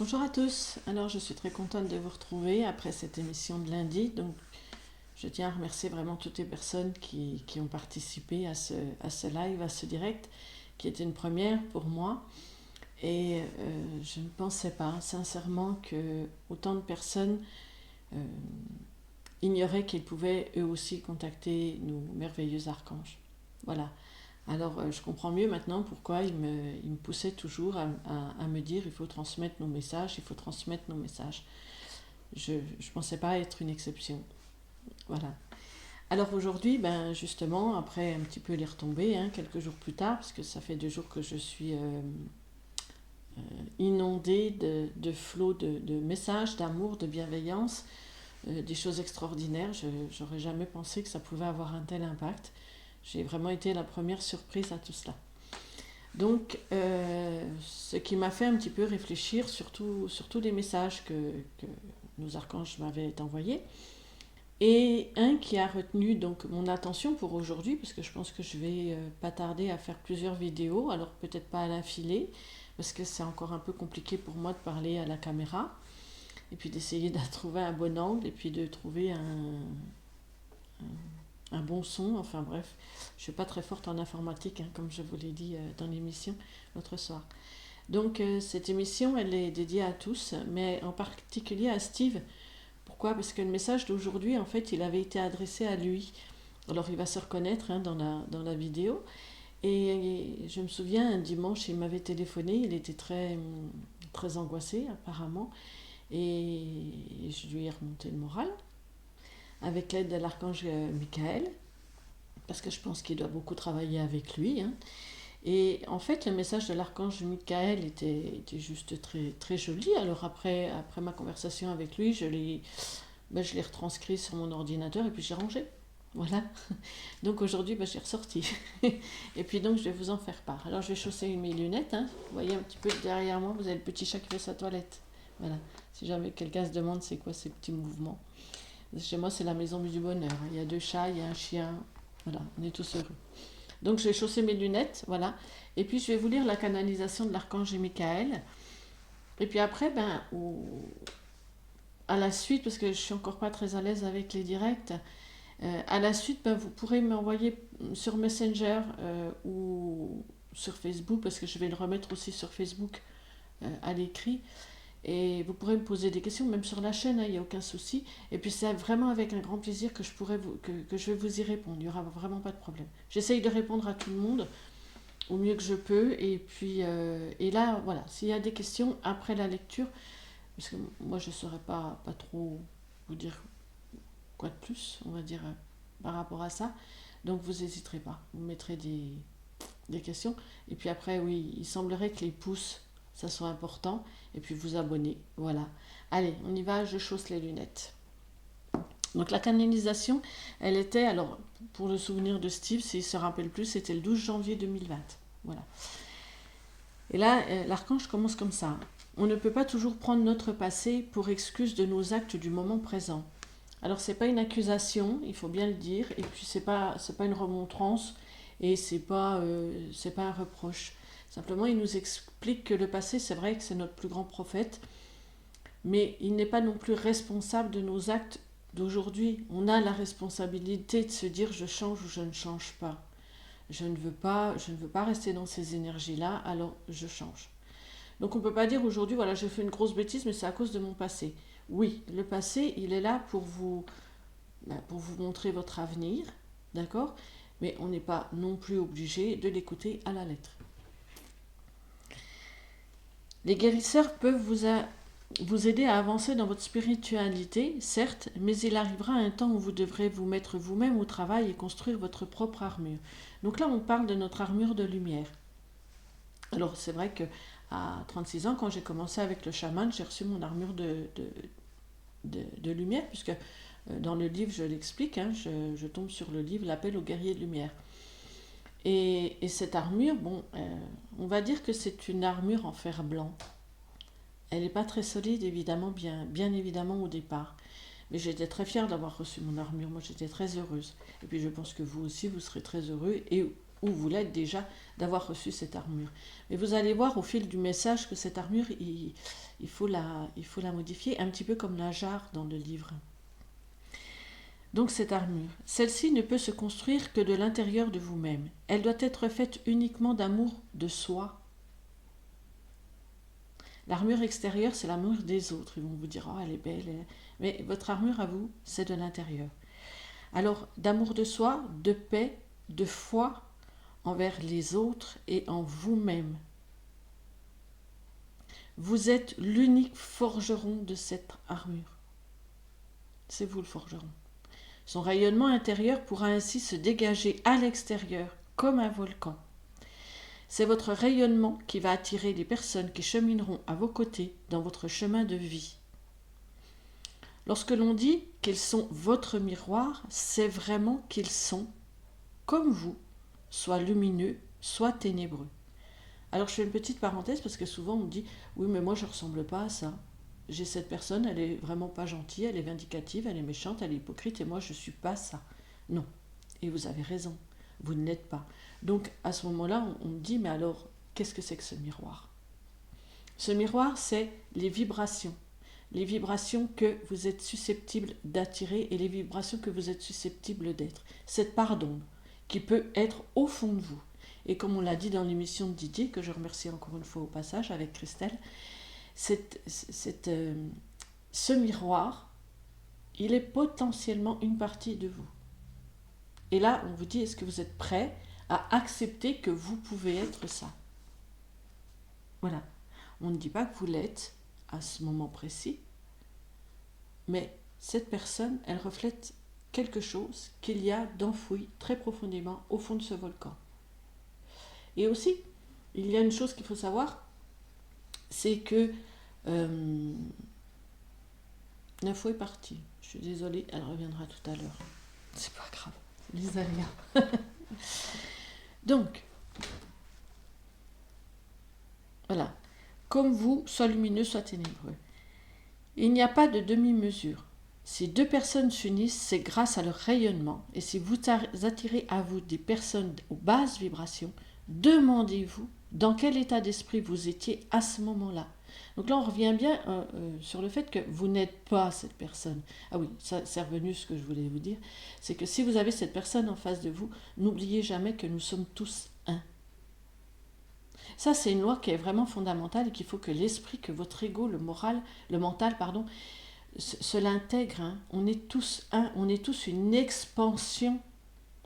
Bonjour à tous, alors je suis très contente de vous retrouver après cette émission de lundi. Donc je tiens à remercier vraiment toutes les personnes qui ont participé à ce live, à ce direct, qui était une première pour moi. Et je ne pensais pas sincèrement que autant de personnes euh, ignoraient qu'ils pouvaient eux aussi contacter nos merveilleux archanges. Voilà. Alors je comprends mieux maintenant pourquoi il me poussait toujours à me dire il faut transmettre nos messages, il faut transmettre nos messages. Je ne pensais pas être une exception. Voilà. Alors aujourd'hui, ben justement, après un petit peu les retombées, quelques jours plus tard, parce que ça fait 2 jours que je suis inondée de flots de messages, d'amour, de bienveillance, des choses extraordinaires. Je n'aurais jamais pensé que ça pouvait avoir un tel impact. J'ai vraiment été la première surprise à tout cela. Donc, ce qui m'a fait un petit peu réfléchir sur tous les messages que nos archanges m'avaient envoyés, et un qui a retenu donc mon attention pour aujourd'hui, parce que je pense que je vais pas tarder à faire plusieurs vidéos, alors peut-être pas à l'affilée, parce que c'est encore un peu compliqué pour moi de parler à la caméra, et puis d'essayer de trouver un bon angle, et puis de trouver un bon son, enfin bref, je suis pas très forte en informatique, comme je vous l'ai dit dans l'émission l'autre soir. Donc cette émission, elle est dédiée à tous, mais en particulier à Steve. Pourquoi? Parce que le message d'aujourd'hui, en fait, il avait été adressé à lui. Alors il va se reconnaître dans la vidéo. Et je me souviens, un dimanche, il m'avait téléphoné, il était très angoissé apparemment. Et je lui ai remonté le moral avec l'aide de l'archange Michael, parce que je pense qu'il doit beaucoup travailler avec lui. Et en fait, le message de l'archange Michael était juste très, très joli. Alors après ma conversation avec lui, je l'ai retranscrit sur mon ordinateur et puis j'ai rangé. Voilà. Donc aujourd'hui, j'ai ressorti. Et puis donc, je vais vous en faire part. Alors, je vais chausser mes lunettes. Vous voyez un petit peu derrière moi, vous avez le petit chat qui fait sa toilette. Voilà. Si jamais quelqu'un se demande c'est quoi ces petits mouvements. Chez moi, c'est la maison du bonheur. Il y a 2 chats, il y a un chien. Voilà, on est tous heureux. Donc, je vais chausser mes lunettes. Voilà. Et puis, je vais vous lire la canalisation de l'archange Michael. Et puis après, à la suite, parce que je suis encore pas très à l'aise avec les directs, à la suite, vous pourrez m'envoyer sur Messenger ou sur Facebook, parce que je vais le remettre aussi sur Facebook à l'écrit. Et vous pourrez me poser des questions, même sur la chaîne, il n'y a aucun souci. Et puis c'est vraiment avec un grand plaisir que je vais vous y répondre. Il n'y aura vraiment pas de problème. J'essaye de répondre à tout le monde au mieux que je peux. Et puis, et là, voilà, s'il y a des questions après la lecture, parce que moi je ne saurais pas trop vous dire quoi de plus, on va dire, par rapport à ça. Donc vous n'hésiterez pas, vous mettrez des questions. Et puis après, oui, il semblerait que les pouces, ça soit important. Et puis vous abonner, voilà. Allez, on y va, je chausse les lunettes. Donc la canalisation, elle était, alors pour le souvenir de Steve, s'il ne se rappelle plus, c'était le 12 janvier 2020. Voilà. Et là, l'archange commence comme ça. On ne peut pas toujours prendre notre passé pour excuse de nos actes du moment présent. Alors c'est pas une accusation, il faut bien le dire, et puis c'est pas une remontrance, et c'est pas un reproche. Simplement, il nous explique que le passé, c'est vrai que c'est notre plus grand prophète, mais il n'est pas non plus responsable de nos actes d'aujourd'hui. On a la responsabilité de se dire je change ou je ne change pas. Je ne veux pas rester dans ces énergies-là, alors je change. Donc on ne peut pas dire aujourd'hui, voilà, j'ai fait une grosse bêtise, mais c'est à cause de mon passé. Oui, le passé, il est là pour vous montrer votre avenir, d'accord? Mais on n'est pas non plus obligé de l'écouter à la lettre. Les guérisseurs peuvent vous aider à avancer dans votre spiritualité, certes, mais il arrivera un temps où vous devrez vous mettre vous-même au travail et construire votre propre armure. Donc là, on parle de notre armure de lumière. Alors c'est vrai que à 36 ans, quand j'ai commencé avec le chaman, j'ai reçu mon armure de lumière, puisque dans le livre, je l'explique, je tombe sur le livre L'appel aux guerriers de lumière. Et cette armure, on va dire que c'est une armure en fer blanc. Elle n'est pas très solide, évidemment, bien évidemment au départ. Mais j'étais très fière d'avoir reçu mon armure. Moi, j'étais très heureuse. Et puis, je pense que vous aussi, vous serez très heureux. Et ou vous l'êtes déjà, d'avoir reçu cette armure. Mais vous allez voir au fil du message que cette armure, il faut la modifier, un petit peu comme la jarre dans le livre. Donc cette armure, celle-ci ne peut se construire que de l'intérieur de vous-même. Elle doit être faite uniquement d'amour de soi. L'armure extérieure, c'est l'armure des autres. Ils vont vous dire, oh, elle est belle. Mais votre armure à vous, c'est de l'intérieur. Alors, d'amour de soi, de paix, de foi envers les autres et en vous-même. Vous êtes l'unique forgeron de cette armure. C'est vous le forgeron. Son rayonnement intérieur pourra ainsi se dégager à l'extérieur comme un volcan. C'est votre rayonnement qui va attirer les personnes qui chemineront à vos côtés dans votre chemin de vie. Lorsque l'on dit qu'ils sont votre miroir, c'est vraiment qu'ils sont, comme vous, soit lumineux, soit ténébreux. Alors je fais une petite parenthèse parce que souvent on me dit « Oui, mais moi je ne ressemble pas à ça. J'ai cette personne, elle est vraiment pas gentille, elle est vindicative, elle est méchante, elle est hypocrite et moi je ne suis pas ça. » Non. Et vous avez raison, vous ne l'êtes pas. Donc à ce moment-là, on me dit « Mais alors, qu'est-ce que c'est que ce miroir ?» Ce miroir, c'est les vibrations que vous êtes susceptible d'attirer et les vibrations que vous êtes susceptible d'être. Cette part d'ombre qui peut être au fond de vous. Et comme on l'a dit dans l'émission de Didier, que je remercie encore une fois au passage avec Christelle, ce miroir, il est potentiellement une partie de vous. Et là, on vous dit, est-ce que vous êtes prêt à accepter que vous pouvez être ça? Voilà. On ne dit pas que vous l'êtes à ce moment précis, mais cette personne, elle reflète quelque chose qu'il y a d'enfoui très profondément au fond de ce volcan. Et aussi, il y a une chose qu'il faut savoir, c'est que l'info est partie. Je suis désolée, elle reviendra tout à l'heure. C'est pas grave, les aléas. Donc, voilà. Comme vous, soit lumineux, soit ténébreux. Il n'y a pas de demi-mesure. Si deux personnes s'unissent, c'est grâce à leur rayonnement. Et si vous attirez à vous des personnes aux basses vibrations, demandez-vous dans quel état d'esprit vous étiez à ce moment-là. Donc là, on revient bien sur le fait que vous n'êtes pas cette personne. Ah oui, ça, c'est revenu ce que je voulais vous dire. C'est que si vous avez cette personne en face de vous, n'oubliez jamais que nous sommes tous un. Ça, c'est une loi qui est vraiment fondamentale et qu'il faut que l'esprit, que votre ego, le mental, se l'intègre. Hein. On est tous un, on est tous une expansion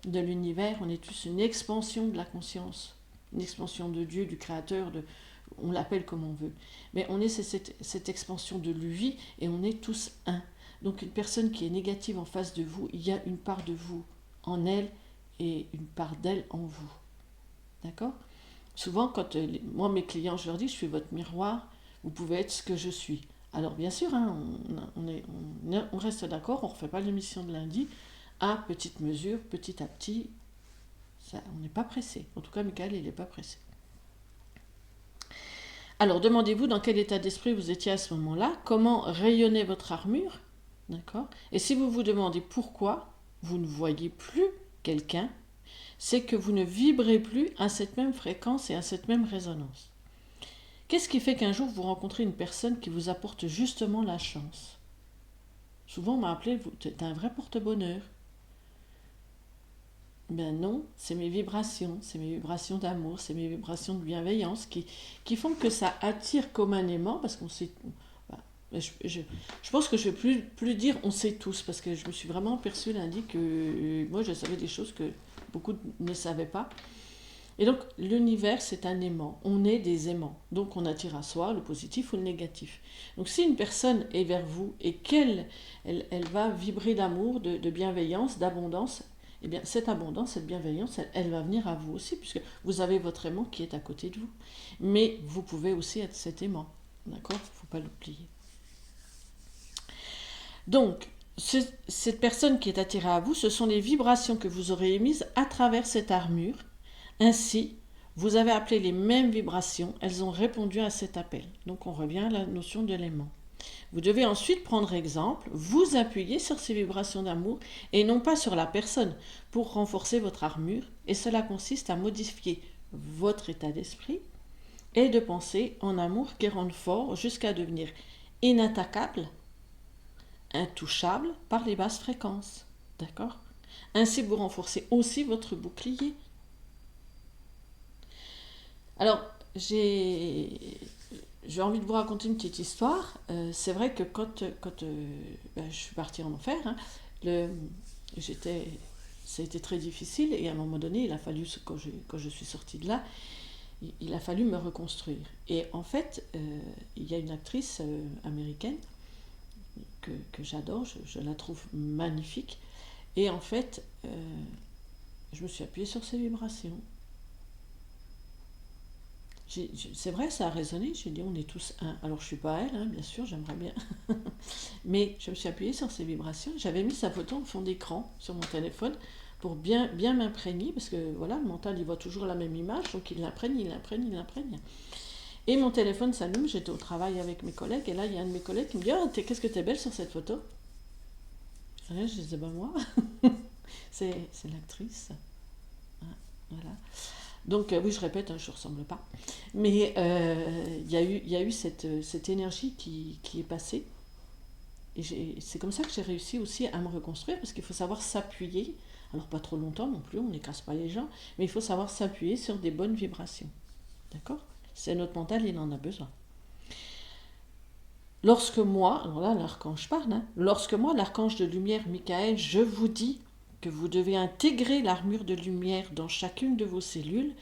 de l'univers, on est tous une expansion de la conscience, une expansion de Dieu, du Créateur, on l'appelle comme on veut. Mais on est cette expansion de lui et on est tous un. Donc une personne qui est négative en face de vous, il y a une part de vous en elle et une part d'elle en vous. D'accord ? Souvent, quand moi, mes clients, je leur dis, je suis votre miroir, vous pouvez être ce que je suis. Alors, bien sûr, hein, on reste d'accord, on ne refait pas l'émission de lundi, à petite mesure, petit à petit, ça, on n'est pas pressé. En tout cas, Michael, il n'est pas pressé. Alors, demandez-vous dans quel état d'esprit vous étiez à ce moment-là, comment rayonnait votre armure, d'accord ? Et si vous vous demandez pourquoi vous ne voyez plus quelqu'un, c'est que vous ne vibrez plus à cette même fréquence et à cette même résonance. Qu'est-ce qui fait qu'un jour vous rencontrez une personne qui vous apporte justement la chance ? Souvent on m'a appelé, t'es un vrai porte-bonheur. Ben non, c'est mes vibrations d'amour, c'est mes vibrations de bienveillance qui font que ça attire comme un aimant, parce qu'on sait... Je pense que je ne vais plus dire on sait tous, parce que je me suis vraiment aperçue lundi que moi je savais des choses que beaucoup ne savaient pas. Et donc, l'univers, c'est un aimant. On est des aimants. Donc, on attire à soi le positif ou le négatif. Donc, si une personne est vers vous et qu'elle elle va vibrer d'amour, de bienveillance, d'abondance, eh bien, cette abondance, cette bienveillance, elle va venir à vous aussi, puisque vous avez votre aimant qui est à côté de vous. Mais vous pouvez aussi être cet aimant. D'accord ? Il ne faut pas l'oublier. Donc, cette personne qui est attirée à vous, ce sont les vibrations que vous aurez émises à travers cette armure. Ainsi, vous avez appelé les mêmes vibrations, elles ont répondu à cet appel. Donc on revient à la notion de l'aimant. Vous devez ensuite prendre exemple, vous appuyer sur ces vibrations d'amour et non pas sur la personne pour renforcer votre armure. Et cela consiste à modifier votre état d'esprit et de penser en amour qui rende fort jusqu'à devenir inattaquable, intouchable par les basses fréquences. D'accord? Ainsi, vous renforcez aussi votre bouclier. Alors, j'ai envie de vous raconter une petite histoire. C'est vrai que quand je suis partie en enfer, hein, ça a été très difficile et à un moment donné, il a fallu, quand je suis sortie de là, il a fallu me reconstruire. Et en fait, il y a une actrice américaine que j'adore, je la trouve magnifique. Et en fait, je me suis appuyée sur ses vibrations. C'est vrai, ça a résonné, j'ai dit on est tous un. Alors je suis pas elle, hein, bien sûr, j'aimerais bien. Mais je me suis appuyée sur ses vibrations, j'avais mis sa photo en fond d'écran sur mon téléphone pour bien m'imprégner, parce que voilà, le mental il voit toujours la même image, donc il l'imprègne. Et mon téléphone s'allume, j'étais au travail avec mes collègues, et là il y a un de mes collègues qui me dit oh, qu'est-ce que t'es belle sur cette photo. Et là, je disais ben moi, c'est l'actrice. Ah, voilà. Donc oui, je répète, hein, je ne ressemble pas. Mais il y a eu cette énergie qui est passée. Et c'est comme ça que j'ai réussi aussi à me reconstruire, parce qu'il faut savoir s'appuyer. Alors pas trop longtemps non plus, on n'écrase pas les gens, mais il faut savoir s'appuyer sur des bonnes vibrations. D'accord? C'est notre mental, il en a besoin. Lorsque moi, alors là l'archange parle, hein, lorsque moi, l'archange de lumière Michael, je vous dis que vous devez intégrer l'armure de lumière dans chacune de vos cellules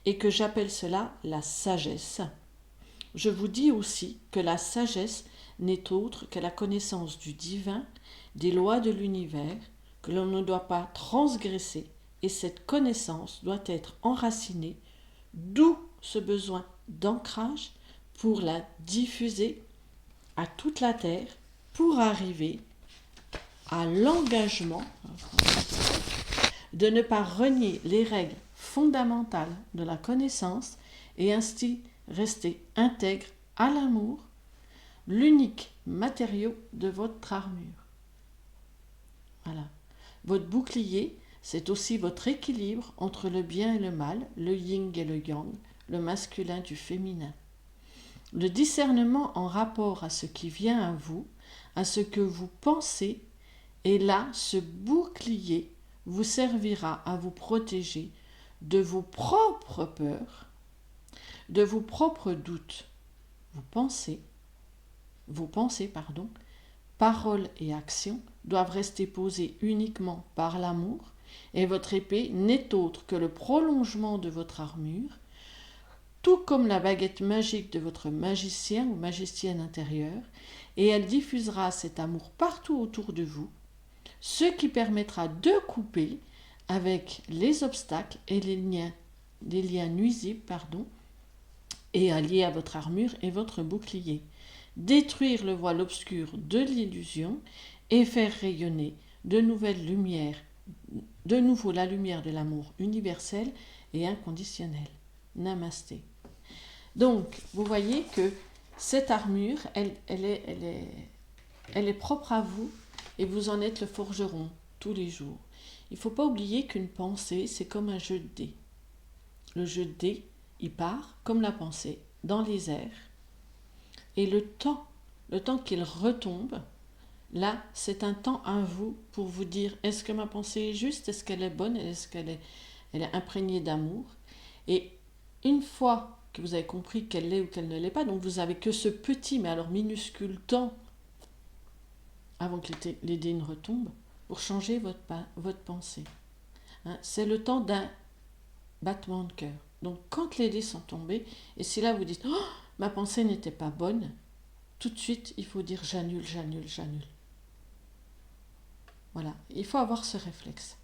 et que j'appelle cela la sagesse. Je vous dis aussi que la sagesse n'est autre que la connaissance du divin, des lois de l'univers, que l'on ne doit pas transgresser, et cette connaissance doit être enracinée, d'où ce besoin d'ancrage pour la diffuser à toute la Terre pour arriver à l'engagement de ne pas renier les règles fondamentales de la connaissance et ainsi rester intègre à l'amour, l'unique matériau de votre armure. Voilà. Votre bouclier, c'est aussi votre équilibre entre le bien et le mal, le yin et le yang, le masculin du féminin. Le discernement en rapport à ce qui vient à vous, à ce que vous pensez, et là, ce bouclier vous servira à vous protéger de vos propres peurs, de vos propres doutes. Vos pensées, paroles et actions doivent rester posées uniquement par l'amour, et votre épée n'est autre que le prolongement de votre armure, tout comme la baguette magique de votre magicien ou magicienne intérieure, et elle diffusera cet amour partout autour de vous, ce qui permettra de couper avec les obstacles et les liens nuisibles, et alliés à votre armure et votre bouclier. Détruire le voile obscur de l'illusion et faire rayonner de nouvelles lumières, de nouveau la lumière de l'amour universel et inconditionnel. Namasté. Donc, vous voyez que cette armure, elle est propre à vous et vous en êtes le forgeron tous les jours. Il ne faut pas oublier qu'une pensée, c'est comme un jeu de dés. Le jeu de dés, il part, comme la pensée, dans les airs. Et le temps qu'il retombe, là, c'est un temps à vous pour vous dire, est-ce que ma pensée est juste? Est-ce qu'elle est bonne? Est-ce qu'elle est imprégnée d'amour? Et une fois que vous avez compris qu'elle l'est ou qu'elle ne l'est pas, donc vous n'avez que ce petit, mais alors minuscule temps, avant que les dés ne retombent, pour changer votre pensée. Hein, c'est le temps d'un battement de cœur. Donc quand les dés sont tombés, et si là vous dites oh, ma pensée n'était pas bonne, tout de suite il faut dire j'annule. Voilà, il faut avoir ce réflexe.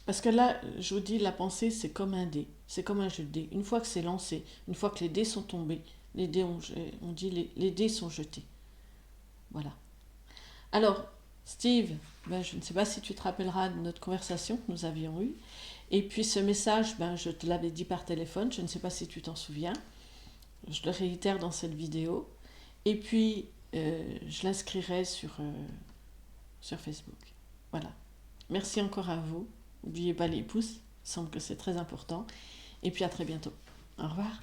Parce que là, je vous dis, la pensée c'est comme un dé, c'est comme un jeu de dés. Une fois que c'est lancé, une fois que les dés sont tombés, les dés les dés sont jetés. Voilà. Alors, Steve, je ne sais pas si tu te rappelleras de notre conversation que nous avions eue. Et puis ce message, je te l'avais dit par téléphone, je ne sais pas si tu t'en souviens. Je le réitère dans cette vidéo. Et puis, je l'inscrirai sur Facebook. Voilà. Merci encore à vous. N'oubliez pas les pouces, il semble que c'est très important. Et puis à très bientôt. Au revoir.